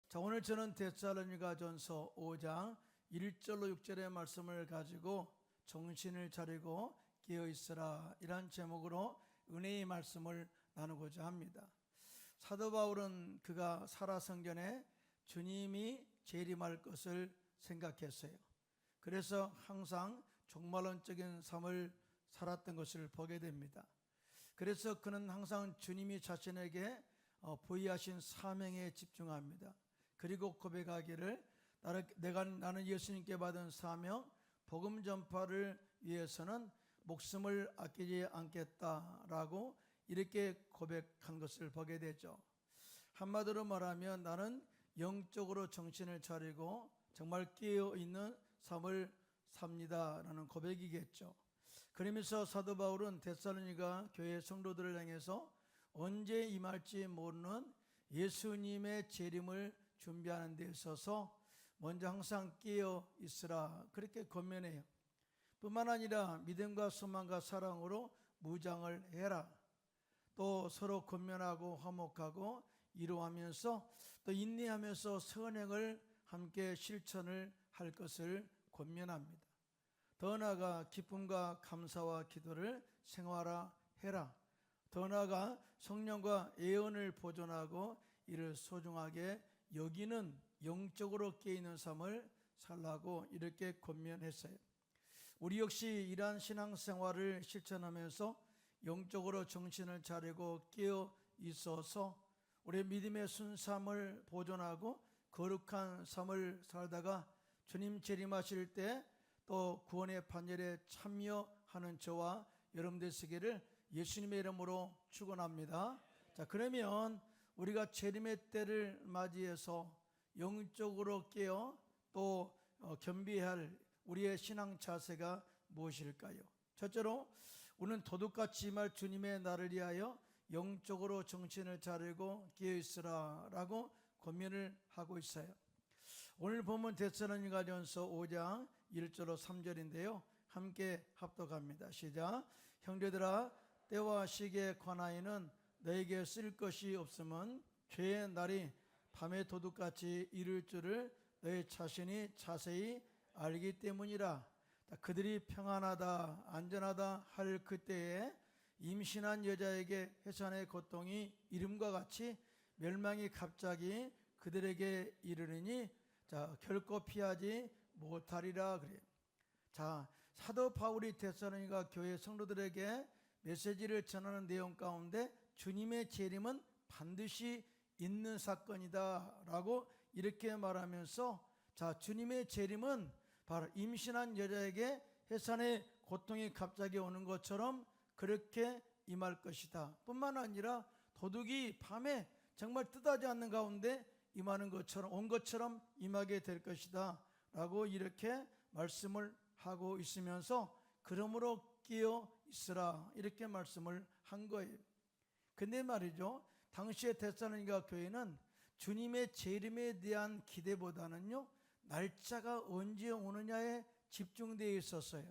자, 오늘 저는 데살로니가전서 5장 1절로 6절의 말씀을 가지고 정신을 차리고 깨어있으라, 이란 제목으로 은혜의 말씀을 나누고자 합니다. 사도 바울은 그가 살아생전에 주님이 재림할 것을 생각했어요. 그래서 항상 종말론적인 삶을 살았던 것을 보게 됩니다. 그래서 그는 항상 주님이 자신에게 부여하신 사명에 집중합니다. 그리고 고백하기를 나는 예수님께 받은 사명, 복음 전파를 위해서는 목숨을 아끼지 않겠다라고 이렇게 고백한 것을 보게 되죠. 한마디로 말하면 나는 영적으로 정신을 차리고 정말 깨어있는 삶을 삽니다라는 고백이겠죠. 그러면서 사도 바울은 데살로니가 교회 성도들을 향해서 언제 임할지 모르는 예수님의 재림을 준비하는 데 있어서 먼저 항상 깨어 있으라, 그렇게 권면해요. 뿐만 아니라 믿음과 소망과 사랑으로 무장을 해라. 또 서로 권면하고 화목하고 이루하면서 또 인내하면서 선행을 함께 실천을 할 것을 권면합니다. 더 나아가 기쁨과 감사와 기도를 생활화해라. 더 나아가 성령과 예언을 보존하고 이를 소중하게 여기는 영적으로 깨어있는 삶을 살라고 이렇게 권면했어요. 우리 역시 이러한 신앙생활을 실천하면서 영적으로 정신을 차리고 깨어 있어서 우리의 믿음의 순수함을 보존하고 거룩한 삶을 살다가 주님 재림하실 때 또 구원의 판결에 참여하는 저와 여러분들 되시기를 예수님의 이름으로 축원합니다. 자, 그러면 우리가 재림의 때를 맞이해서 영적으로 깨어 또 겸비해야 할 우리의 신앙 자세가 무엇일까요? 첫째로 우리는 도둑같이 임할 주님의 날을 위하여 영적으로 정신을 차리고 깨어있으라 라고 권면을 하고 있어요. 오늘 본문 데살로니가전서 5장 1절로 3절인데요 함께 합독합니다. 시작. 형제들아, 때와 시기에 관하여는 너에게 쓸 것이 없음은 죄의 날이 밤의 도둑같이 이를 줄을 너희 자신이 자세히 알기 때문이라. 그들이 평안하다 안전하다 할 그때에 임신한 여자에게 해산의 고통이 이름과 같이 멸망이 갑자기 그들에게 이르르니 결코 피하지 못하리라 그래요. 자, 사도 바울이 데살로니가 교회 성도들에게 메시지를 전하는 내용 가운데 주님의 재림은 반드시 있는 사건이다 라고 이렇게 말하면서, 자, 주님의 재림은 바로 임신한 여자에게 해산의 고통이 갑자기 오는 것처럼 그렇게 임할 것이다. 뿐만 아니라 도둑이 밤에 정말 뜻하지 않는 가운데 임하는 것처럼 온 것처럼 임하게 될 것이다 라고 이렇게 말씀을 하고 있으면서 그러므로 깨어 있으라 이렇게 말씀을 한 거예요. 근데 말이죠, 당시의 데살로니가 교회는 주님의 재림에 대한 기대보다는요 날짜가 언제 오느냐에 집중되어 있었어요.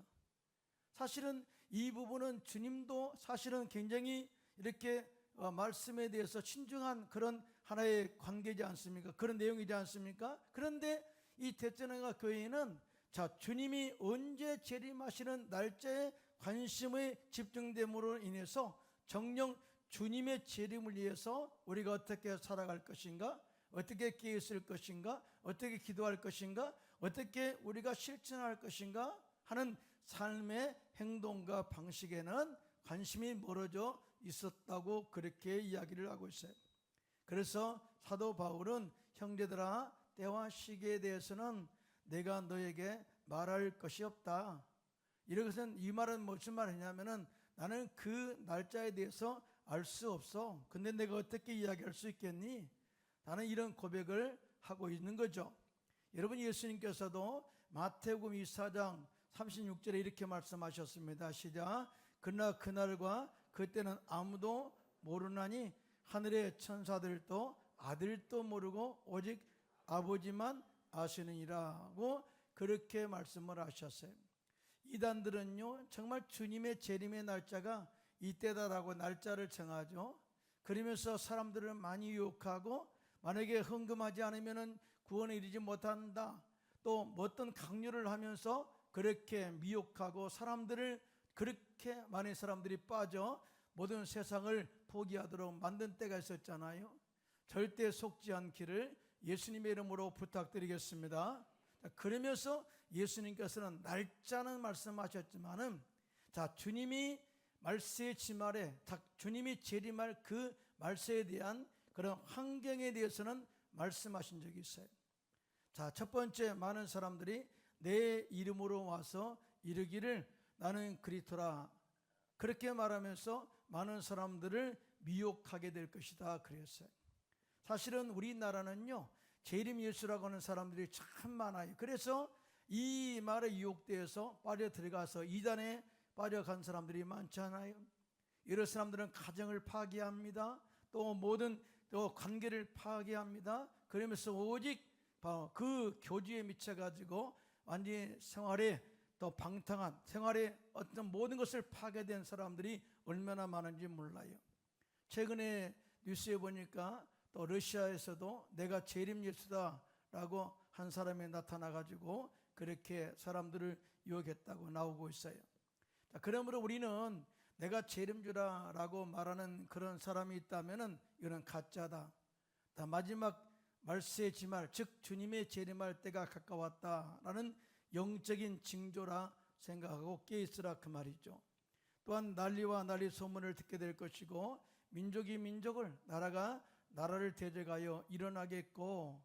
사실은 이 부분은 주님도 사실은 굉장히 이렇게 말씀에 대해서 신중한 그런 하나의 관계지 않습니까? 그런 내용이지 않습니까? 그런데 이 데살로니가 교회는 자, 주님이 언제 재림하시는 날짜에 관심이 집중됨으로 인해서 정녕 주님의 재림을 위해서 우리가 어떻게 살아갈 것인가, 어떻게 깨어있을 것인가, 어떻게 기도할 것인가, 어떻게 우리가 실천할 것인가 하는 삶의 행동과 방식에는 관심이 멀어져 있었다고 그렇게 이야기를 하고 있어요. 그래서 사도 바울은 형제들아, 때와 시기에 대해서는 내가 너에게 말할 것이 없다. 이것은 이 말은 무슨 말이냐면은 나는 그 날짜에 대해서 알 수 없어. 근데 내가 어떻게 이야기할 수 있겠니? 나는 이런 고백을 하고 있는 거죠. 여러분, 예수님께서도 마태복음 24장 36절에 이렇게 말씀하셨습니다. 시작. 그러나 그날과 그때는 아무도 모르나니 하늘의 천사들도 아들도 모르고 오직 아버지만 아시느니라고 그렇게 말씀을 하셨어요. 이단들은요 정말 주님의 재림의 날짜가 이때다라고 날짜를 정하죠. 그러면서 사람들을 많이 유혹하고 만약에 헌금하지 않으면 구원에 이르지 못한다. 또 어떤 강요를 하면서 그렇게 미혹하고 사람들을 그렇게 많은 사람들이 빠져 모든 세상을 포기하도록 만든 때가 있었잖아요. 절대 속지 않기를 예수님의 이름으로 부탁드리겠습니다. 그러면서 예수님께서는 날짜는 말씀하셨지만은 주님이 말세의 지말에 주님이 재림할 그 말세에 대한 그런 환경에 대해서는 말씀하신 적이 있어요. 첫 번째, 많은 사람들이 내 이름으로 와서 이르기를 나는 그리스도라 그렇게 말하면서 많은 사람들을 미혹하게 될 것이다 그랬어요. 사실은 우리나라는요, 재림 예수라고 하는 사람들이 참 많아요. 그래서 이 말에 유혹되어서 빠져 들어가서 이단에 빠져간 사람들이 많잖아요. 이런 사람들은 가정을 파괴합니다. 또 모든 또 관계를 파괴합니다. 그러면서 오직 그 교주에 미쳐가지고 완전히 생활에 또 방탕한 생활에 어떤 모든 것을 파괴된 사람들이 얼마나 많은지 몰라요. 최근에 뉴스에 보니까 또 러시아에서도 내가 재림 예수다라고 한 사람이 나타나가지고 그렇게 사람들을 유혹했다고 나오고 있어요. 그러므로 우리는 내가 재림주라라고 말하는 그런 사람이 있다면은 이건 가짜다. 마지막 말세의 지말, 즉 주님의 재림할 때가 가까웠다라는 영적인 징조라 생각하고 깨 있으라 그 말이죠. 또한 난리와 난리 소문을 듣게 될 것이고 민족이 민족을, 나라가 나라를 대적하여 일어나겠고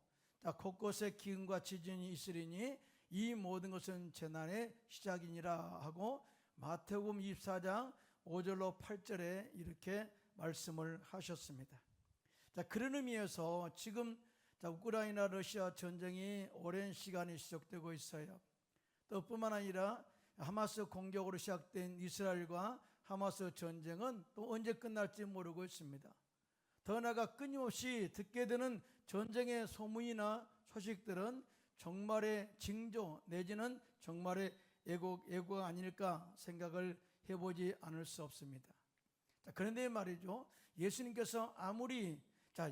곳곳에 기근과 지진이 있으리니 이 모든 것은 재난의 시작이니라 하고 마태복음 24장 5절로 8절에 이렇게 말씀을 하셨습니다. 그런 의미에서 지금 우크라이나 러시아 전쟁이 오랜 시간이 시작되고 있어요. 또 뿐만 아니라 하마스 공격으로 시작된 이스라엘과 하마스 전쟁은 또 언제 끝날지 모르고 있습니다. 더 나아가 끊임없이 듣게 되는 전쟁의 소문이나 소식들은 정말의 징조 내지는 정말의 예고가 아닐까 생각을 해보지 않을 수 없습니다. 그런데 말이죠, 예수님께서 아무리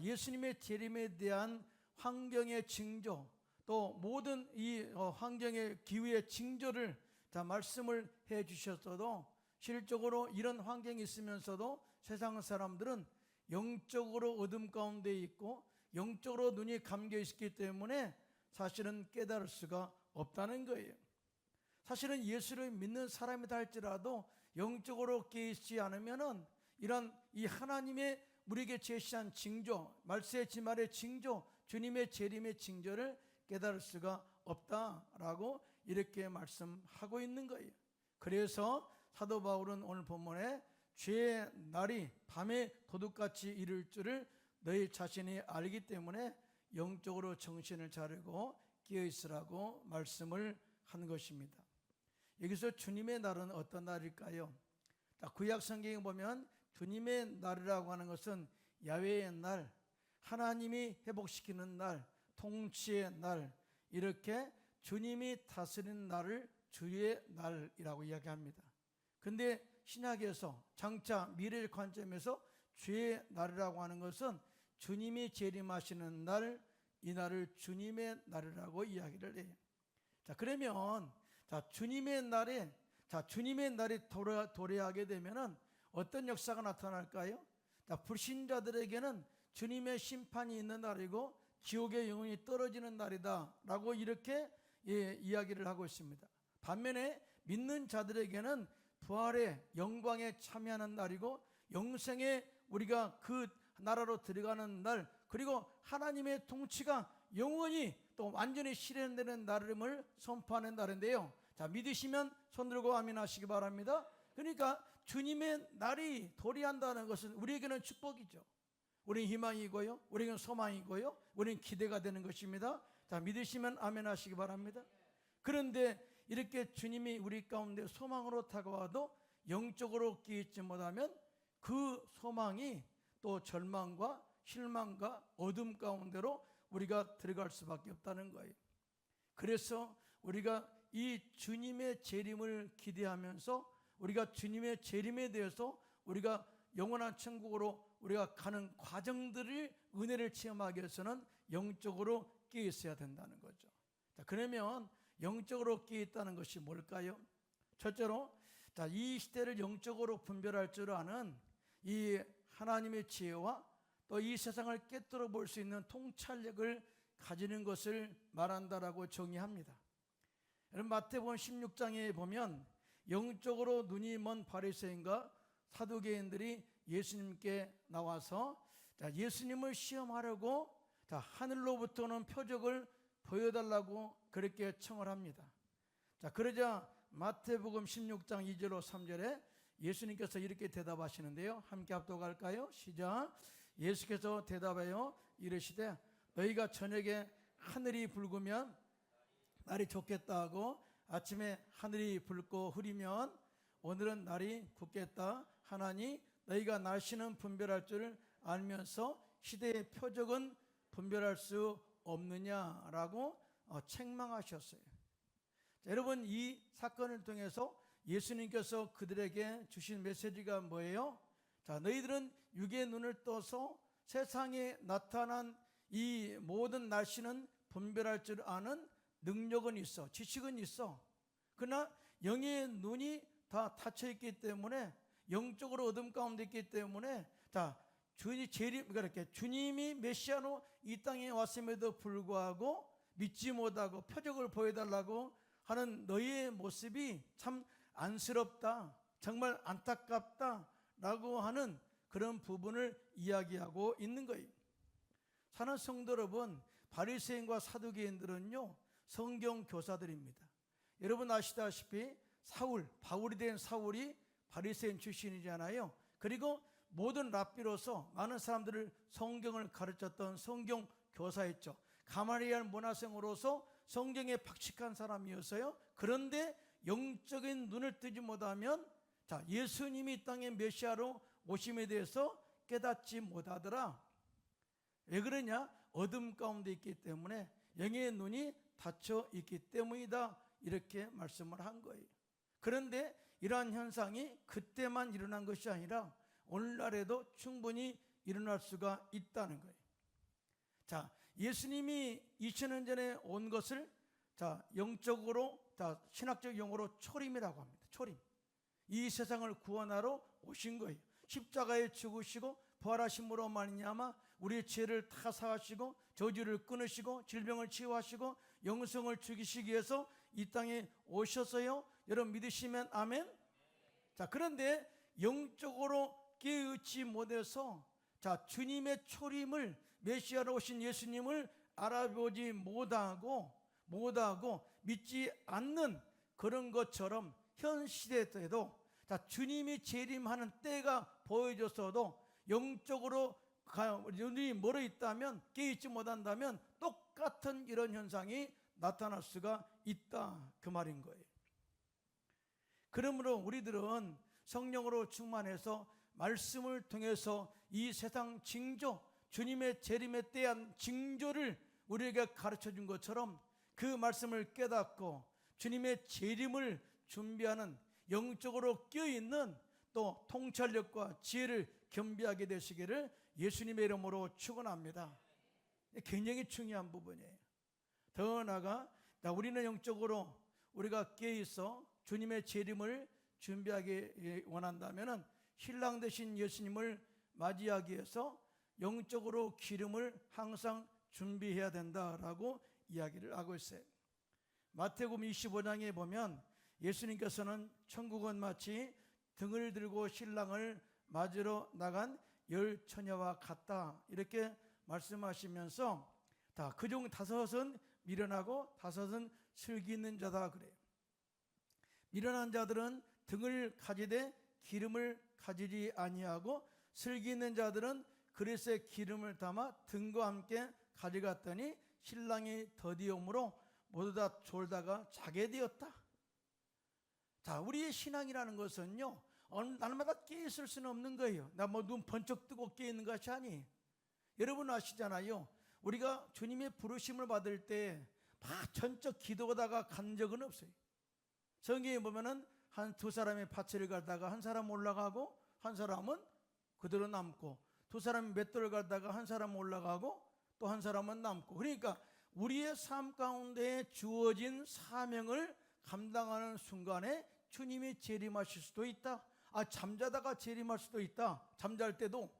예수님의 재림에 대한 환경의 징조 또 모든 이 환경의 기후의 징조를 말씀을 해 주셨어도 실적으로 이런 환경이 있으면서도 세상 사람들은 영적으로 어둠 가운데 있고 영적으로 눈이 감겨 있기 때문에 사실은 깨달을 수가 없다는 거예요. 사실은 예수를 믿는 사람이다 할지라도 영적으로 깨있지 않으면은 이런 이 하나님의 우리에게 제시한 징조, 말세의 지말의 징조, 주님의 재림의 징조를 깨달을 수가 없다라고 이렇게 말씀하고 있는 거예요. 그래서 사도 바울은 오늘 본문에 죄의 날이 밤에 도둑같이 이를 줄을 너희 자신이 알기 때문에 영적으로 정신을 차리고 깨어있으라고 말씀을 한 것입니다. 여기서 주님의 날은 어떤 날일까요? 구약 성경에 보면 주님의 날이라고 하는 것은 야훼의 날, 하나님이 회복시키는 날, 통치의 날, 이렇게 주님이 다스리는 날을 주의 날이라고 이야기합니다. 근데 신약에서 장차 미래의 관점에서 주의 날이라고 하는 것은 주님이 재림하시는 날, 이 날을 주님의 날이라고 이야기를 해요. 그러면 주님의 날에 주님의 날이 도래하게 되면은 어떤 역사가 나타날까요? 불신자들에게는 주님의 심판이 있는 날이고 지옥의 영혼이 떨어지는 날이다라고 이렇게 이야기를 하고 있습니다. 반면에 믿는 자들에게는 부활의 영광에 참여하는 날이고 영생에 우리가 그 나라로 들어가는 날, 그리고 하나님의 통치가 영원히 또 완전히 실현되는 날임을 선포하는 날인데요. 믿으시면 손 들고 아멘 하시기 바랍니다. 그러니까 주님의 날이 도래한다는 것은 우리에게는 축복이죠. 우리는 희망이고요, 우리는 소망이고요, 우리는 기대가 되는 것입니다. 믿으시면 아멘 하시기 바랍니다. 그런데 이렇게 주님이 우리 가운데 소망으로 다가와도 영적으로 깨닫지 못하면 그 소망이 또 절망과 실망과 어둠 가운데로 우리가 들어갈 수밖에 없다는 거예요. 그래서 우리가 이 주님의 재림을 기대하면서 우리가 주님의 재림에 대해서 우리가 영원한 천국으로 우리가 가는 과정들을 은혜를 체험하기 위해서는 영적으로 깨어 있어야 된다는 거죠. 자, 그러면 영적으로 깨어 있다는 것이 뭘까요? 첫째로, 자, 이 시대를 영적으로 분별할 줄 아는 이 하나님의 지혜와 또 이 세상을 깨뜨려 볼 수 있는 통찰력을 가지는 것을 말한다라고 정의합니다. 여러분, 마태복음 16장에 보면 영적으로 눈이 먼 바리새인과 사두개인들이 예수님께 나와서 예수님을 시험하려고 하늘로부터 오는 표적을 보여달라고 그렇게 청을 합니다. 그러자 마태복음 16장 2절로 3절에 예수님께서 이렇게 대답하시는데요, 함께 합독할까요? 시작. 예수께서 대답하여 이르시되 너희가 저녁에 하늘이 붉으면 날이 좋겠다 하고 아침에 하늘이 붉고 흐리면 오늘은 날이 굳겠다 하나니 너희가 날씨는 분별할 줄 알면서 시대의 표적은 분별할 수 없느냐라고 책망하셨어요. 자, 여러분, 이 사건을 통해서 예수님께서 그들에게 주신 메시지가 뭐예요? 자, 너희들은 육의 눈을 떠서 세상에 나타난 이 모든 날씨는 분별할 줄 아는 능력은 있어, 지식은 있어. 그러나 영의 눈이 다 닫혀 있기 때문에, 영적으로 어둠 가운데 있기 때문에, 자, 주님이 메시아로 이 땅에 왔음에도 불구하고 믿지 못하고 표적을 보여달라고 하는 너희의 모습이 참 안쓰럽다, 정말 안타깝다라고 하는 그런 부분을 이야기하고 있는 거예요. 사는 성도 여러분, 바리새인과 사두개인들은요, 성경 교사들입니다. 여러분 아시다시피 바울이 된 사울이 바리새인 출신이잖아요. 그리고 모든 랍비로서 많은 사람들을 성경을 가르쳤던 성경 교사였죠. 가말리엘 문화생으로서 성경에 박식한 사람이었어요. 그런데 영적인 눈을 뜨지 못하면 예수님이 이 땅에 메시아로 오심에 대해서 깨닫지 못하더라. 왜 그러냐? 어둠 가운데 있기 때문에, 영의 눈이 닫혀 있기 때문이다, 이렇게 말씀을 한 거예요. 그런데 이러한 현상이 그때만 일어난 것이 아니라 오늘날에도 충분히 일어날 수가 있다는 거예요. 자, 예수님이 2000년 전에 온 것을 영적으로, 신학적 용어로 초림이라고 합니다. 초림. 이 세상을 구원하러 오신 거예요. 십자가에 죽으시고 부활하심으로 말미암아 우리의 죄를 다 사하시고 저주를 끊으시고 질병을 치유하시고 영생을 주시기 위해서 이 땅에 오셨어요. 여러분 믿으시면 아멘. 자, 그런데 영적으로 깨우치 못해서 주님의 초림을, 메시아로 오신 예수님을 알아보지 못하고 믿지 않는 그런 것처럼 현 시대에도 주님이 재림하는 때가 보여졌어도 영적으로 눈이 멀어 있다면, 깨있지 못한다면 똑같은 이런 현상이 나타날 수가 있다, 그 말인 거예요. 그러므로 우리들은 성령으로 충만해서 말씀을 통해서 이 세상 징조, 주님의 재림에 대한 징조를 우리에게 가르쳐 준 것처럼 그 말씀을 깨닫고 주님의 재림을 준비하는, 영적으로 껴있는 또 통찰력과 지혜를 겸비하게 되시기를 예수님의 이름으로 축원합니다. 굉장히 중요한 부분이에요. 더 나아가 우리는 영적으로 우리가 깨어있어 주님의 재림을 준비하기 원한다면 신랑 되신 예수님을 맞이하기 위해서 영적으로 기름을 항상 준비해야 된다라고 이야기를 하고 있어요. 마태복음 25장에 보면 예수님께서는 천국은 마치 등을 들고 신랑을 맞으러 나간 열 처녀와 같다, 이렇게 말씀하시면서 그중 다섯은 미련하고 다섯은 슬기 있는 자다 그래요. 미련한 자들은 등을 가지되 기름을 가지지 아니하고, 슬기 있는 자들은 그릇에 기름을 담아 등과 함께 가져갔더니 신랑이 더디움으로 모두 다 졸다가 자게 되었다. 우리의 신앙이라는 것은요, 날마다 깨 있을 수는 없는 거예요. 나 눈 번쩍 뜨고 깨 있는 것이 아니에요. 여러분 아시잖아요. 우리가 주님의 부르심을 받을 때 전적 기도하다가 간 적은 없어요. 성경에 보면은 한 두 사람의 밭을 가다가 한 사람 올라가고 한 사람은 그대로 남고, 두 사람이 맷돌을 가다가 한 사람은 올라가고 또 한 사람은 남고, 그러니까 우리의 삶 가운데 주어진 사명을 감당하는 순간에 주님이 재림하실 수도 있다. 잠자다가 재림할 수도 있다. 잠잘 때도.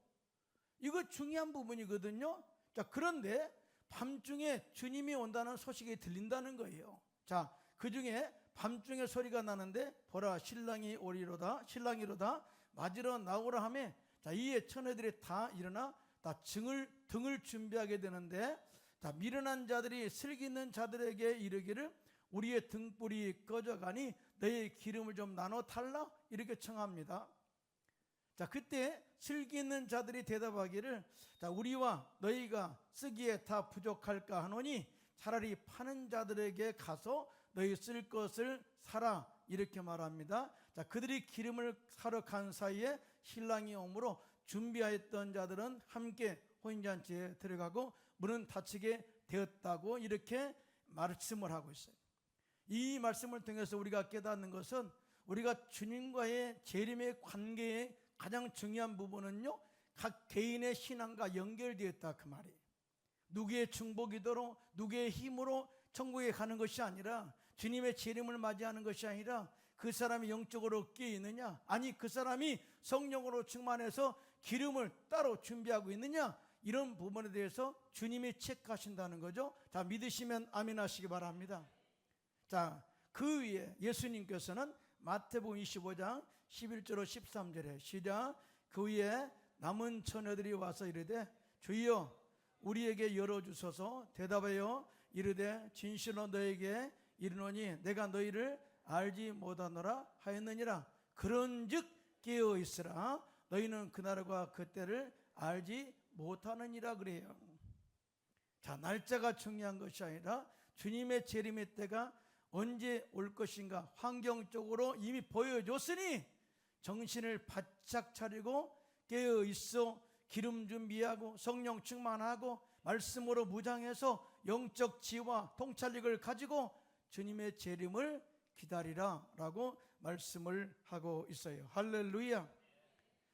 이거 중요한 부분이거든요. 자, 그런데 밤중에 주님이 온다는 소식이 들린다는 거예요. 자, 그 중에 밤중에 소리가 나는데 보라 신랑이 오리로다, 신랑이로다 맞으러 나오라 하며, 자, 이에 처녀들이 다 일어나 다 등을 준비하게 되는데, 자, 미련한 자들이 슬기 있는 자들에게 이르기를 우리의 등불이 꺼져가니 너의 기름을 좀 나눠 달라, 이렇게 청합니다. 자, 그때 슬기 있는 자들이 대답하기를, 자, 우리와 너희가 쓰기에 다 부족할까 하노니 차라리 파는 자들에게 가서 너희 쓸 것을 사라, 이렇게 말합니다. 자, 그들이 기름을 사러 간 사이에 신랑이 오므로 준비하였던 자들은 함께 혼인잔치에 들어가고 문은 닫히게 되었다고 이렇게 말씀을 하고 있어요. 이 말씀을 통해서 우리가 깨닫는 것은, 우리가 주님과의 재림의 관계의 가장 중요한 부분은요, 각 개인의 신앙과 연결되어 있다, 그 말이에요. 누구의 중보기도로, 누구의 힘으로 천국에 가는 것이 아니라, 주님의 재림을 맞이하는 것이 아니라 그 사람이 영적으로 깨어 있느냐, 아니 그 사람이 성령으로 충만해서 기름을 따로 준비하고 있느냐, 이런 부분에 대해서 주님이 체크하신다는 거죠. 자, 믿으시면 아멘 하시기 바랍니다. 자, 그 위에 예수님께서는 마태복음 25장 11절로 13절에 시작. 그 위에 남은 처녀들이 와서 이르되 주여 우리에게 열어주소서. 대답하여 이르되 진실로 너에게 이르노니 내가 너희를 알지 못하노라 하였느니라. 그런즉 깨어 있으라. 너희는 그날과 그때를 알지 못하느니라 그래요. 자, 날짜가 중요한 것이 아니라 주님의 재림의 때가 언제 올 것인가 환경적으로 이미 보여줬으니 정신을 바짝 차리고 깨어 있어 기름 준비하고 성령 충만하고 말씀으로 무장해서 영적 지혜와 통찰력을 가지고 주님의 재림을 기다리라 라고 말씀을 하고 있어요. 할렐루야.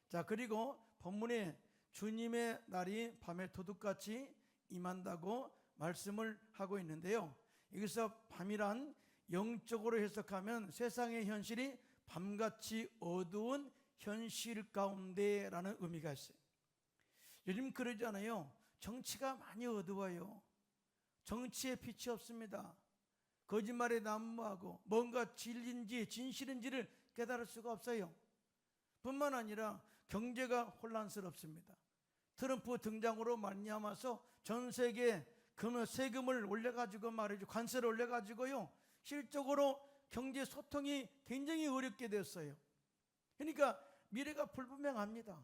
자, 그리고 본문에 주님의 날이 밤에 도둑같이 임한다고 말씀을 하고 있는데요, 여기서 밤이란 영적으로 해석하면 세상의 현실이 밤같이 어두운 현실 가운데라는 의미가 있어요. 요즘 그러잖아요. 정치가 많이 어두워요. 정치에 빛이 없습니다. 거짓말에 난무하고 뭔가 진리인지 진실인지를 깨달을 수가 없어요. 뿐만 아니라 경제가 혼란스럽습니다. 트럼프 등장으로 말미암아서 전 세계에 세금을 올려가지고 말이죠, 관세를 올려가지고요, 실적으로 경제 소통이 굉장히 어렵게 됐어요. 그러니까 미래가 불분명합니다.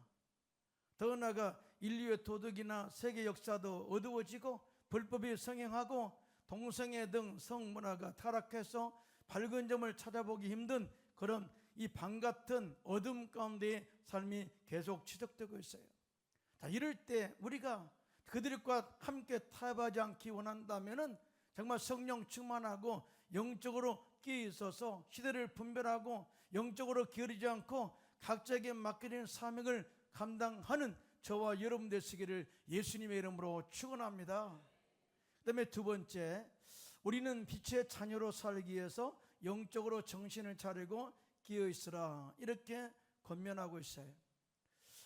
더 나아가 인류의 도덕이나 세계 역사도 어두워지고 불법이 성행하고 동성애 등 성문화가 타락해서 밝은 점을 찾아보기 힘든 그런 이 밤같은 어둠 가운데의 삶이 계속 지속되고 있어요. 자, 이럴 때 우리가 그들과 함께 타협하지 않기 원한다면은 정말 성령 충만하고 영적으로 끼어 있어서 시대를 분별하고 영적으로 게으르지 않고 각자에게 맡겨진 사명을 감당하는 저와 여러분 되시기를 예수님의 이름으로 축원합니다. 그다음에 두 번째, 우리는 빛의 자녀로 살기 위해서 영적으로 정신을 차리고 끼어 있으라, 이렇게 권면하고 있어요.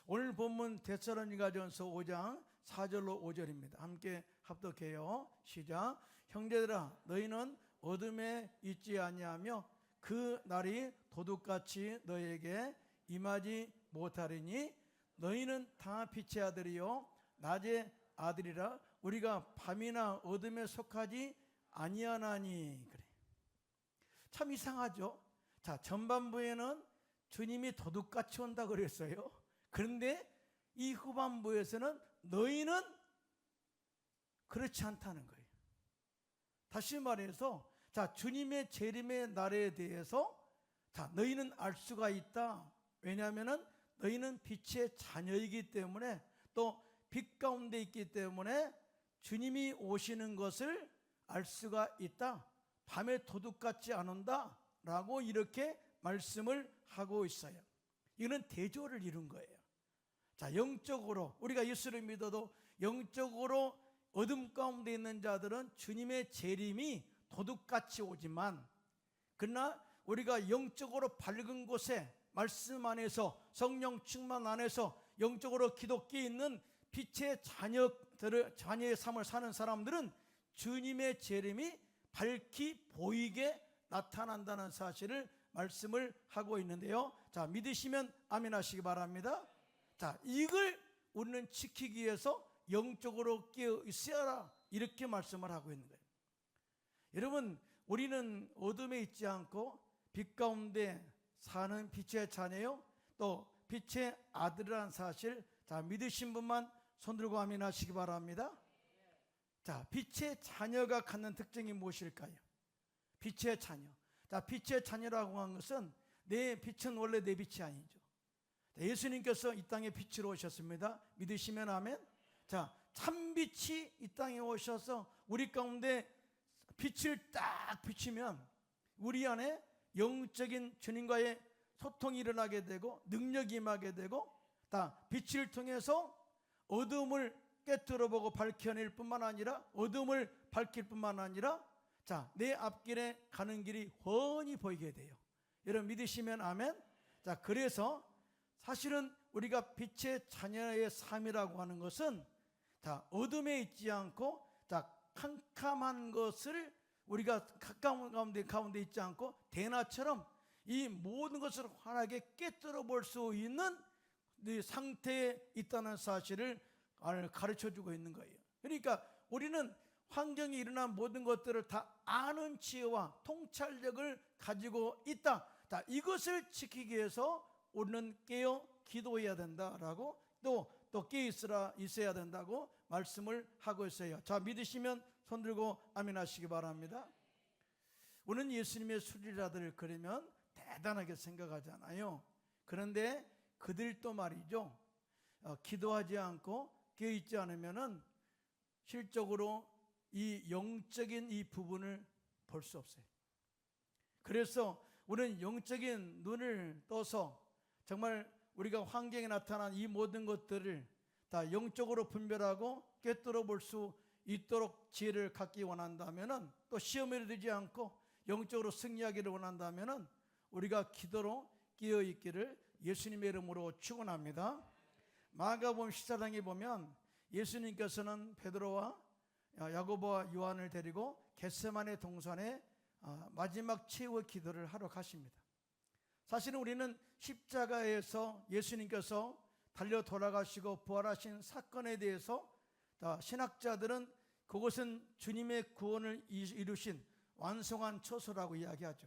오늘 본문 데살로니가전서 5장 4절로 5절입니다. 함께 합독해요. 시작. 형제들아, 너희는 어둠에 있지 아니하며 그 날이 도둑같이 너희에게 임하지 못하리니 너희는 다 빛의 아들이요 낮의 아들이라. 우리가 밤이나 어둠에 속하지 아니하나니. 그래. 참 이상하죠. 자, 전반부에는 주님이 도둑같이 온다 그랬어요. 그런데 이 후반부에서는 너희는 그렇지 않다는 거예요. 다시 말해서, 자, 주님의 재림의 날에 대해서 자, 너희는 알 수가 있다. 왜냐하면 너희는 빛의 자녀이기 때문에, 또 빛 가운데 있기 때문에 주님이 오시는 것을 알 수가 있다. 밤에 도둑같이 안 온다 라고 이렇게 말씀을 하고 있어요. 이거는 대조를 이룬 거예요. 자, 영적으로 우리가 예수를 믿어도 영적으로 어둠 가운데 있는 자들은 주님의 재림이 도둑같이 오지만, 그러나 우리가 영적으로 밝은 곳에 말씀 안에서 성령 충만 안에서 영적으로 기독교에 있는 빛의 자녀의 삶을 사는 사람들은 주님의 재림이 밝히 보이게 나타난다는 사실을 말씀을 하고 있는데요. 자, 믿으시면 아멘 하시기 바랍니다. 자, 이걸 우리는 지키기 위해서 영적으로 깨어 있어야 이렇게 말씀을 하고 있는 거예요. 여러분, 우리는 어둠에 있지 않고 빛 가운데 사는 빛의 자녀요, 또 빛의 아들이라는 사실, 자, 믿으신 분만 손 들고 아멘 하시기 바랍니다. 자, 빛의 자녀가 갖는 특징이 무엇일까요? 빛의 자녀. 자, 빛의 자녀라고 하는 것은 내 빛은 원래 내 빛이 아니죠. 자, 예수님께서 이 땅에 빛으로 오셨습니다. 믿으시면 아멘. 자, 참빛이 이 땅에 오셔서 우리 가운데 빛을 딱 비치면 우리 안에 영적인 주님과의 소통이 일어나게 되고 능력이 임하게 되고, 다 빛을 통해서 어둠을 깨뜨려보고 밝혀낼 뿐만 아니라, 어둠을 밝힐 뿐만 아니라, 자, 내 앞길에 가는 길이 훤히 보이게 돼요. 여러분 믿으시면 아멘. 자, 그래서 사실은 우리가 빛의 자녀의 삶이라고 하는 것은, 자, 어둠에 있지 않고, 자, 캄캄한 것을 우리가 가까운 가운데 있지 않고 대나처럼 이 모든 것을 환하게 깨뜨려 볼 수 있는 이 상태에 있다는 사실을 가르쳐주고 있는 거예요. 그러니까 우리는 환경에 일어난 모든 것들을 다 아는 지혜와 통찰력을 가지고 있다. 자, 이것을 지키기 위해서 우리는 깨어 기도해야 된다라고, 또 깨어 있어야 된다고 말씀을 하고 있어요. 자, 믿으시면 손 들고 아멘 하시기 바랍니다. 우리는 예수님의 수리라들 그러면 대단하게 생각하잖아요. 그런데 그들도 말이죠, 기도하지 않고 깨어있지 않으면은 실적으로 이 영적인 이 부분을 볼 수 없어요. 그래서 우리는 영적인 눈을 떠서 정말 우리가 환경에 나타난 이 모든 것들을 다 영적으로 분별하고 깨뜨려 볼 수 있도록 지혜를 갖기 원한다면은, 또 시험에 들지 않고 영적으로 승리하기를 원한다면은 우리가 기도로 깨어 있기를 예수님의 이름으로 축원합니다. 마가복음 14장에 보면 예수님께서는 베드로와 야고보와 요한을 데리고 겟세마네 동산에 마지막 최후의 기도를 하러 가십니다. 사실은 우리는 십자가에서 예수님께서 달려 돌아가시고 부활하신 사건에 대해서 신학자들은 그것은 주님의 구원을 이루신 완성한 처소라고 이야기하죠.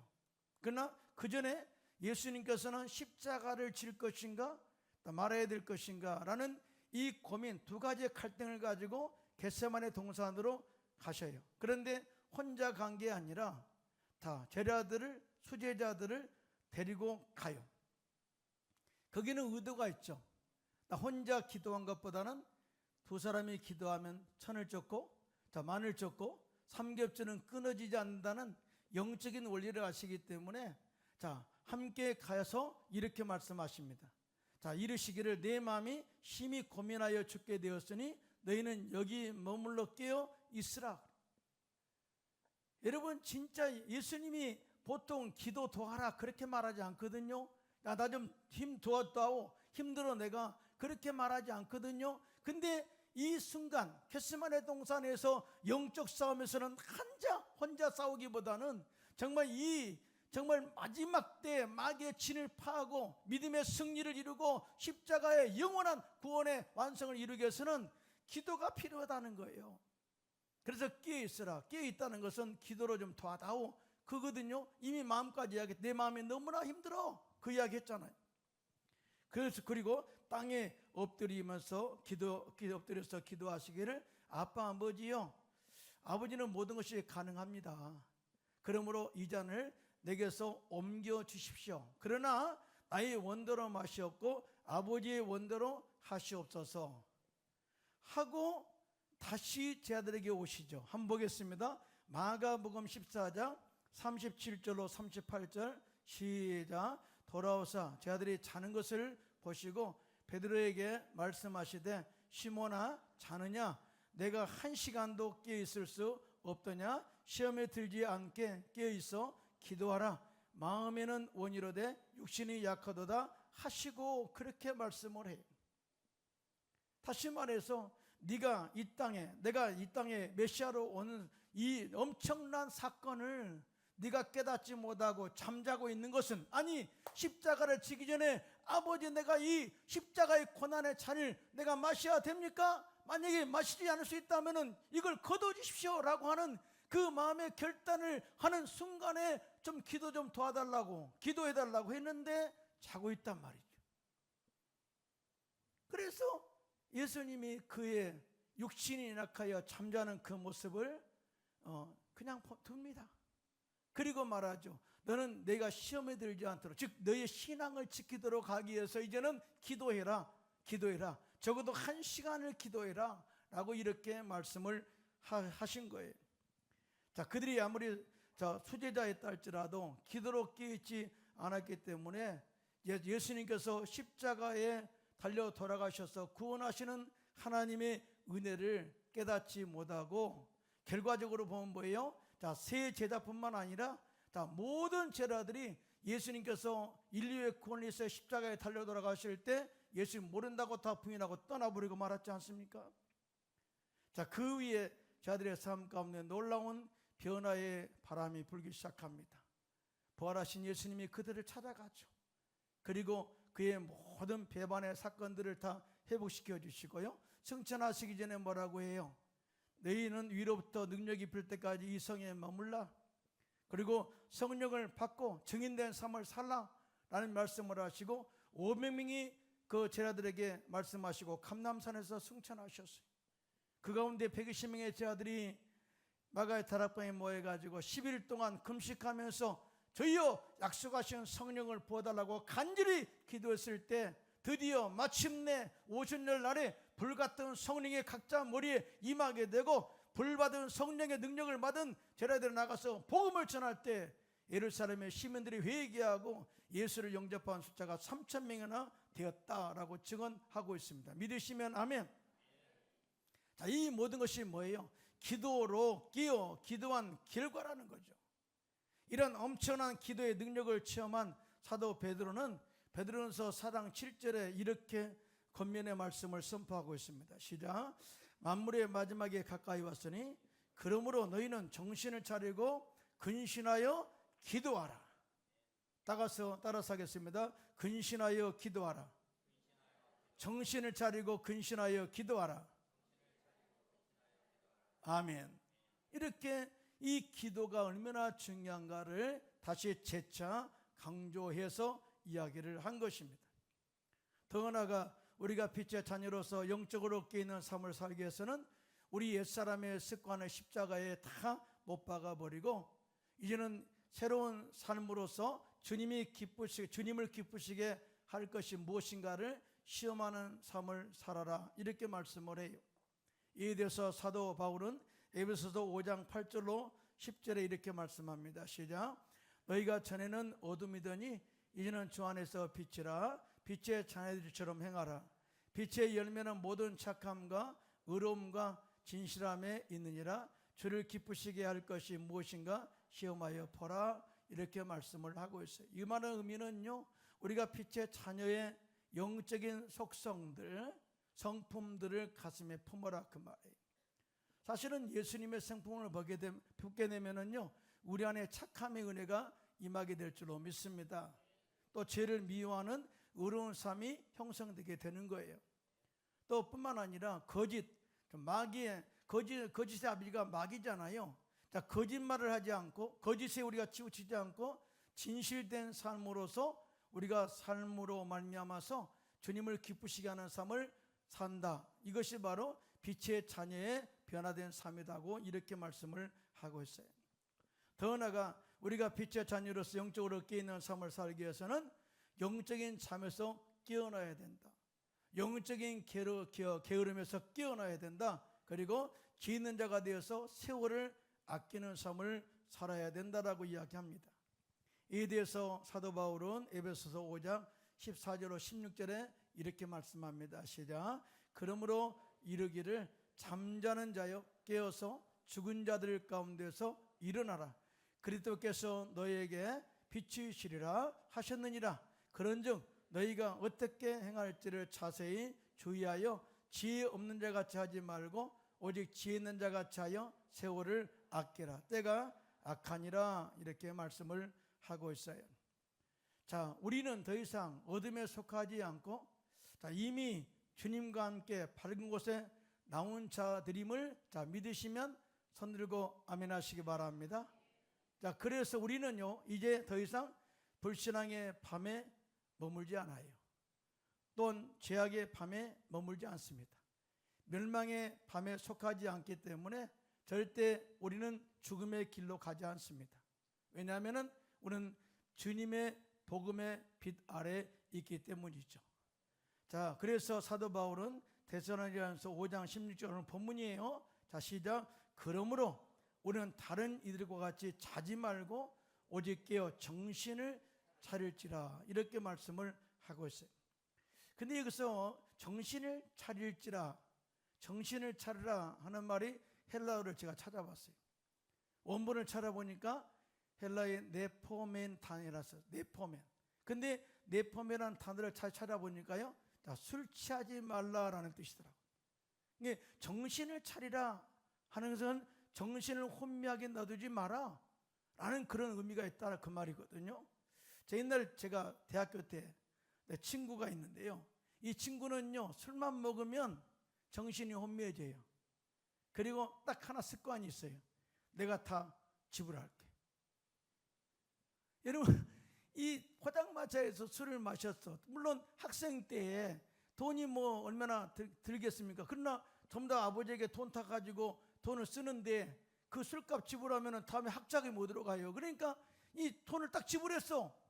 그러나 그 전에 예수님께서는 십자가를 질 것인가 말아야 될 것인가 라는 이 고민, 두 가지의 갈등을 가지고 겟세마네 동산으로 가셔요. 그런데 혼자 간 게 아니라 다 제자들을, 수제자들을 데리고 가요. 거기는 의도가 있죠. 혼자 기도한 것보다는 두 사람이 기도하면 천을 쫓고, 만을 쫓고 삼겹살은 끊어지지 않는다는 영적인 원리를 아시기 때문에, 자, 함께 가서 이렇게 말씀하십니다. 자, 이르시기를 내 마음이 심히 고민하여 죽게 되었으니 너희는 여기 머물러 깨어 있으라. 여러분, 진짜 예수님이 보통 기도 도와라 그렇게 말하지 않거든요. 나 좀 힘 도와다오, 힘들어 내가, 그렇게 말하지 않거든요. 근데 이 순간 겟세마네 동산에서 영적 싸움에서는 혼자 싸우기보다는 정말 마지막 때 마귀의 진을 파하고 믿음의 승리를 이루고 십자가의 영원한 구원의 완성을 이루기 위해서는 기도가 필요하다는 거예요. 그래서 깨어있으라. 깨어있다는 것은 기도로 좀 도와다오 그거든요. 이미 마음까지 이야기, 내 마음이 너무나 힘들어 그 이야기 했잖아요. 그리고 땅에 엎드리면서 엎드려서 기도하시기를 아빠 아버지요, 아버지는 모든 것이 가능합니다. 그러므로 이 잔을 내게서 옮겨 주십시오. 그러나 나의 원대로 마시옵고 아버지의 원대로 하시옵소서 하고 다시 제 아들에게 오시죠. 한번 보겠습니다. 마가복음 14장 37절로 38절 시작. 돌아오사 제 아들이 자는 것을 보시고 베드로에게 말씀하시되 시몬아 자느냐 내가 1시간도 깨어 있을 수 없더냐 시험에 들지 않게 깨어 있어 기도하라 마음에는 원이로되 육신이 약하도다 하시고 그렇게 말씀을 해요. 다시 말해서 내가 이 땅에 메시아로 오는 이 엄청난 사건을 네가 깨닫지 못하고 잠자고 있는 것은 아니 십자가를 지기 전에 아버지 내가 이 십자가의 고난의 잔을 내가 마셔야 됩니까? 만약에 마시지 않을 수 있다면 이걸 거둬주십시오 라고 하는 그 마음의 결단을 하는 순간에 좀 기도 좀 도와달라고 기도해달라고 했는데 자고 있단 말이죠. 그래서 예수님이 그의 육신이 약하여 잠자는 그 모습을 그냥 둡니다. 그리고 말하죠. 너는 내가 시험에 들지 않도록 즉 너의 신앙을 지키도록 하기 위해서 이제는 기도해라. 적어도 1시간을 기도해라 라고 이렇게 말씀을 하신 거예요. 자, 그들이 아무리 수제자였다 할지라도 기도로 깨있지 않았기 때문에 예수님께서 십자가에 달려 돌아가셔서 구원하시는 하나님의 은혜를 깨닫지 못하고 결과적으로 보면 뭐예요? 자, 세 제자뿐만 아니라 모든 제자들이 예수님께서 인류의 구원을 위해서 십자가에 달려 돌아가실 때 예수님 모른다고 다 부인하고 떠나버리고 말았지 않습니까? 자, 그 위에 자들의 삶 가운데 놀라운 변화의 바람이 불기 시작합니다. 부활하신 예수님이 그들을 찾아가죠. 그리고 그의 모든 배반의 사건들을 다 회복시켜 주시고요. 승천하시기 전에 뭐라고 해요? 너희는 위로부터 능력이 빌 때까지 이 성에 머물라. 그리고 성령을 받고 증인된 삶을 살라 라는 말씀을 하시고 500명이 그 제자들에게 말씀하시고 감람산에서 승천하셨어요. 그 가운데 120명의 제자들이 마가의 다락방에 모여가지고 10일 동안 금식하면서 저희여 약속하신 성령을 부어달라고 간절히 기도했을 때 드디어 마침내 오순절 날에 불같은 성령이 각자 머리에 임하게 되고 불받은 성령의 능력을 받은 제자들이 나가서 복음을 전할 때 예루살렘의 시민들이 회개하고 예수를 영접한 숫자가 3,000명이나 되었다라고 증언하고 있습니다. 믿으시면 아멘. 자, 이 모든 것이 뭐예요? 기도로 기도한 결과라는 거죠. 이런 엄청난 기도의 능력을 체험한 사도 베드로전서 4장 7절에 이렇게 권면의 말씀을 선포하고 있습니다. 시작. 만물의 마지막에 가까이 왔으니 그러므로 너희는 정신을 차리고 근신하여 기도하라. 따라서 하겠습니다. 근신하여 기도하라. 정신을 차리고 근신하여 기도하라. 아멘. 이렇게 이 기도가 얼마나 중요한가를 다시 재차 강조해서 이야기를 한 것입니다. 더 나아가 우리가 빛의 자녀로서 영적으로 깨있는 삶을 살기 위해서는 우리 옛사람의 습관을 십자가에 다 못 박아버리고 이제는 새로운 삶으로서 주님을 기쁘시게 할 것이 무엇인가를 시험하는 삶을 살아라 이렇게 말씀을 해요. 이에 대해서 사도 바울은 에베소서 5장 8절로 10절에 이렇게 말씀합니다. 시작. 너희가 전에는 어둠이더니 이제는 주 안에서 빛이라. 빛의 자녀들처럼 행하라. 빛의 열매는 모든 착함과 의로움과 진실함에 있느니라. 주를 기쁘시게 할 것이 무엇인가 시험하여 보라. 이렇게 말씀을 하고 있어요. 이 말의 의미는요, 우리가 빛의 자녀의 영적인 속성들, 성품들을 가슴에 품어라 그 말이에요. 사실은 예수님의 성품을 보게 되면은요, 우리 안에 착함의 은혜가 임하게 될 줄로 믿습니다. 또 죄를 미워하는 의로운 삶이 형성되게 되는 거예요. 또 뿐만 아니라 거짓의 아비가 마귀잖아요. 자, 거짓말을 하지 않고 거짓에 우리가 치우치지 않고 진실된 삶으로서 우리가 삶으로 말미암아서 주님을 기쁘시게 하는 삶을 산다. 이것이 바로 빛의 자녀의 변화된 삶이라고 이렇게 말씀을 하고 있어요. 더 나아가 우리가 빛의 자녀로서 영적으로 깨어있는 삶을 살기 위해서는 영적인 잠에서 깨어나야 된다. 영적인 게으름에서 깨어나야 된다. 그리고 기 있는 자가 되어서 세월을 아끼는 삶을 살아야 된다라고 이야기합니다. 이에 대해서 사도 바울은 에베소서 5장 14절로 16절에 이렇게 말씀합니다. 시작. 그러므로 이르기를 잠자는 자여 깨어서 죽은 자들 가운데서 일어나라. 그리스도께서 너희에게 비추시리라 하셨느니라. 그런즉 너희가 어떻게 행할지를 자세히 주의하여 지혜 없는 자 같이 하지 말고 오직 지혜 있는 자 같이 하여 세월을 아끼라. 때가 악하니라. 이렇게 말씀을 하고 있어요. 자, 우리는 더 이상 어둠에 속하지 않고 이미 주님과 함께 밝은 곳에 나온 자들임을 믿으시면 손 들고 아멘 하시기 바랍니다. 자, 그래서 우리는요 이제 더 이상 불신앙의 밤에 머물지 않아요. 또한 죄악의 밤에 머물지 않습니다. 멸망의 밤에 속하지 않기 때문에 절대 우리는 죽음의 길로 가지 않습니다. 왜냐하면 우리는 주님의 복음의 빛 아래 있기 때문이죠. 자, 그래서 사도 바울은 데살로니가서 5장 16절은 본문이에요. 자, 시작. 그러므로 우리는 다른 이들과 같이 자지 말고 오직 깨어 정신을 차릴지라. 이렇게 말씀을 하고 있어요. 근데 여기서 정신을 차릴지라, 정신을 차리라 하는 말이 헬라어를 제가 찾아봤어요. 원본을 찾아보니까 헬라의 네포멘 단어라서 네포멘. 근데 네포멘이라는 단어를 잘 찾아보니까요, 술 취하지 말라라는 뜻이더라고요. 이게 정신을 차리라 하는 것은 정신을 혼미하게 놔두지 마라 라는 그런 의미가 있다, 그 말이거든요. 제가 대학교 때 내 친구가 있는데요, 이 친구는요 술만 먹으면 정신이 혼미해져요. 그리고 딱 하나 습관이 있어요. 내가 다 지불할게. 여러분, 이 포장마차에서 술을 마셨어. 물론 학생 때에 돈이 뭐 얼마나 들겠습니까? 그러나 전부 다 아버지에게 돈 타가지고 돈을 쓰는데 그 술값 지불하면 다음에 학자금이 못 들어가요. 그러니까 이 돈을 딱 지불했어.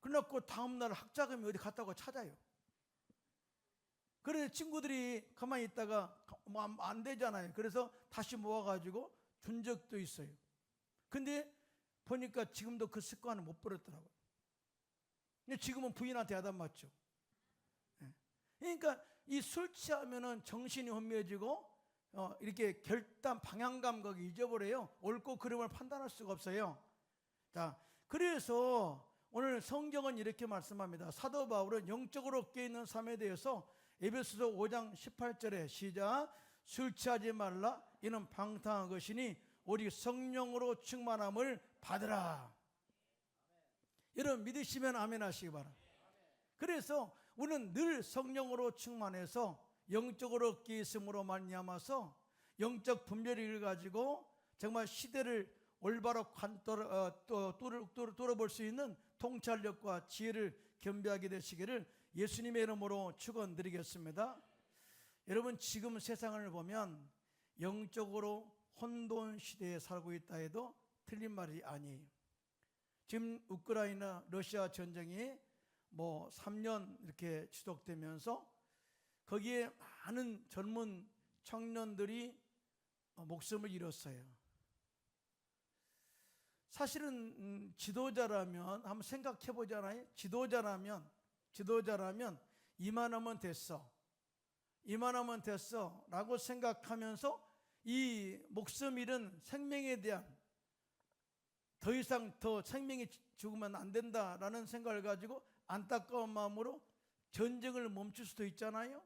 그래놓고 다음날 학자금이 어디 갔다고 찾아요. 그래서 친구들이 가만히 있다가 뭐 안 되잖아요. 그래서 다시 모아가지고 준 적도 있어요. 근데 보니까 지금도 그 습관을 못 버렸더라고요. 근데 지금은 부인한테 야단 맞죠. 그러니까 이 술 취하면은 정신이 혼미해지고 이렇게 결단, 방향 감각이 잊어버려요. 옳고 그름을 판단할 수가 없어요. 자, 그래서 오늘 성경은 이렇게 말씀합니다. 사도 바울은 영적으로 깨어있는 삶에 대해서 에베소서 5장 18절에 시작. 술 취하지 말라. 이는 방탕한 것이니 오직 성령으로 충만함을 받으라. 여러분 믿으시면 아멘 하시기 바랍니다. 그래서 우리는 늘 성령으로 충만해서 영적으로 깨있음으로 말미암아서 영적 분별을 가지고 정말 시대를 올바로 뚫어볼 수 있는 통찰력과 지혜를 겸비하게 되시기를 예수님의 이름으로 축원드리겠습니다. 여러분, 지금 세상을 보면 영적으로 혼돈 시대에 살고 있다 해도 틀린 말이 아니에요. 지금 우크라이나 러시아 전쟁이 뭐 3년 이렇게 지속되면서 거기에 많은 젊은 청년들이 목숨을 잃었어요. 사실은 지도자라면 한번 생각해 보잖아요. 지도자라면 이만하면 됐어 라고 생각하면서 이 목숨 잃은 생명에 대한 더 이상 더 생명이 죽으면 안 된다라는 생각을 가지고 안타까운 마음으로 전쟁을 멈출 수도 있잖아요.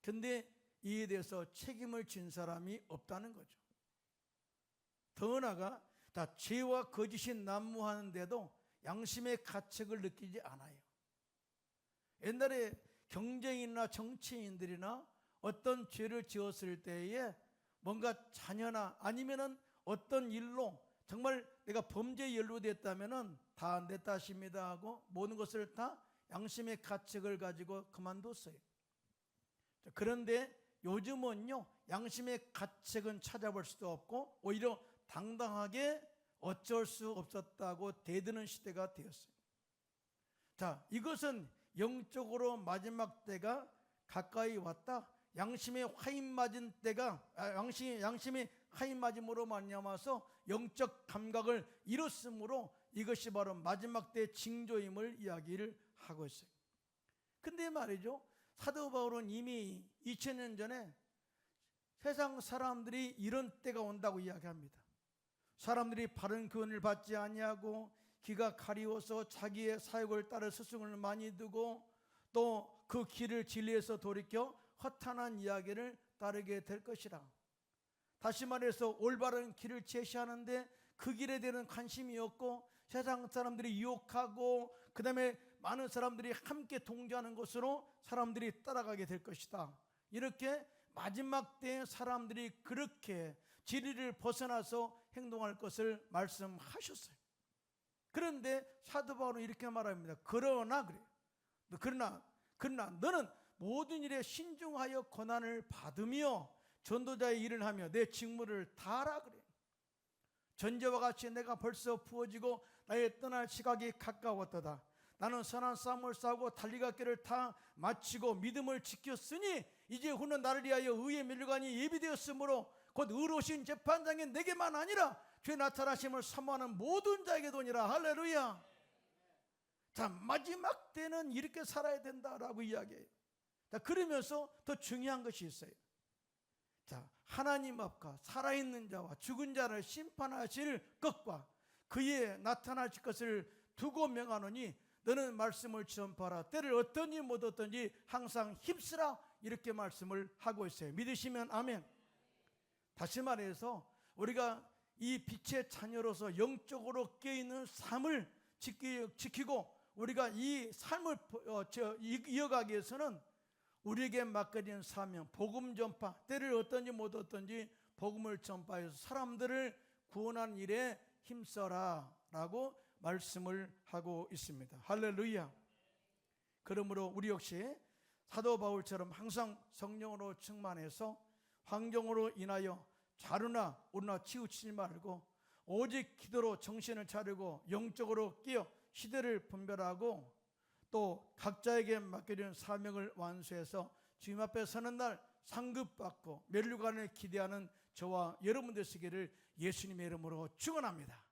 근데 이에 대해서 책임을 진 사람이 없다는 거죠. 더 나아가 다 죄와 거짓이 난무하는데도 양심의 가책을 느끼지 않아요. 옛날에 경쟁이나 정치인들이나 어떤 죄를 지었을 때에 뭔가 자녀나 아니면은 어떤 일로 정말 내가 범죄에 연루됐다면은 다 내 탓입니다 하고 모든 것을 다 양심의 가책을 가지고 그만뒀어요. 그런데 요즘은요, 양심의 가책은 찾아볼 수도 없고 오히려 당당하게 어쩔 수 없었다고 대드는 시대가 되었어요. 자, 이것은 영적으로 마지막 때가 가까이 왔다. 양심의 화인 맞은 때가 양심이 화인 맞음으로 말미암아서 영적 감각을 잃었으므로 이것이 바로 마지막 때 징조임을 이야기를 하고 있어요. 근데 말이죠, 사도 바울은 이미 2000년 전에 세상 사람들이 이런 때가 온다고 이야기합니다. 사람들이 바른 교훈을 받지 아니하고 귀가 가리워서 자기의 사욕을 따라 스승을 많이 두고 또 그 길을 진리에서 돌이켜 허탄한 이야기를 따르게 될 것이라. 다시 말해서 올바른 길을 제시하는데 그 길에 대한 관심이 없고 세상 사람들이 유혹하고 그 다음에 많은 사람들이 함께 동조하는 것으로 사람들이 따라가게 될 것이다. 이렇게 마지막 때에 사람들이 그렇게 진리를 벗어나서 행동할 것을 말씀하셨어요. 그런데 사도 바울은 이렇게 말합니다. 그러나 그래요. 그러나 너는 모든 일에 신중하여 고난을 받으며 전도자의 일을 하며 내 직무를 다하라 그래요. 전제와 같이 내가 벌써 부어지고 나의 떠날 시각이 가까웠도다. 나는 선한 싸움을 싸우고 달리갈 다 마치고 믿음을 지켰으니 이제 후는 나를 위하여 의의 면류관이 예비되었으므로 곧 의로우신 재판장이 내게만 아니라 주의 나타나심을 사모하는 모든 자에게 도니라. 할렐루야. 자, 마지막 때는 이렇게 살아야 된다라고 이야기해요. 자, 그러면서 더 중요한 것이 있어요. 자, 하나님 앞과 살아있는 자와 죽은 자를 심판하실 것과 그의 나타나실 것을 두고 명하노니 너는 말씀을 전파하라. 때를 어떠니 못 어떠니 항상 힘쓰라. 이렇게 말씀을 하고 있어요. 믿으시면 아멘. 다시 말해서 우리가 이 빛의 자녀로서 영적으로 깨어있는 삶을 지키고 우리가 이 삶을 이어가기 위해서는 우리에게 맡겨진 사명, 복음 전파, 때를 어떤지 못 어떤지 복음을 전파해서 사람들을 구원하는 일에 힘써라 라고 말씀을 하고 있습니다. 할렐루야. 그러므로 우리 역시 사도 바울처럼 항상 성령으로 충만해서 환경으로 인하여 좌루나 우루나 치우치지 말고 오직 기도로 정신을 차리고 영적으로 깨어 시대를 분별하고 또 각자에게 맡겨진 사명을 완수해서 주님 앞에 서는 날 상급받고 면류관을 기대하는 저와 여러분 되시기를 예수님의 이름으로 축원합니다.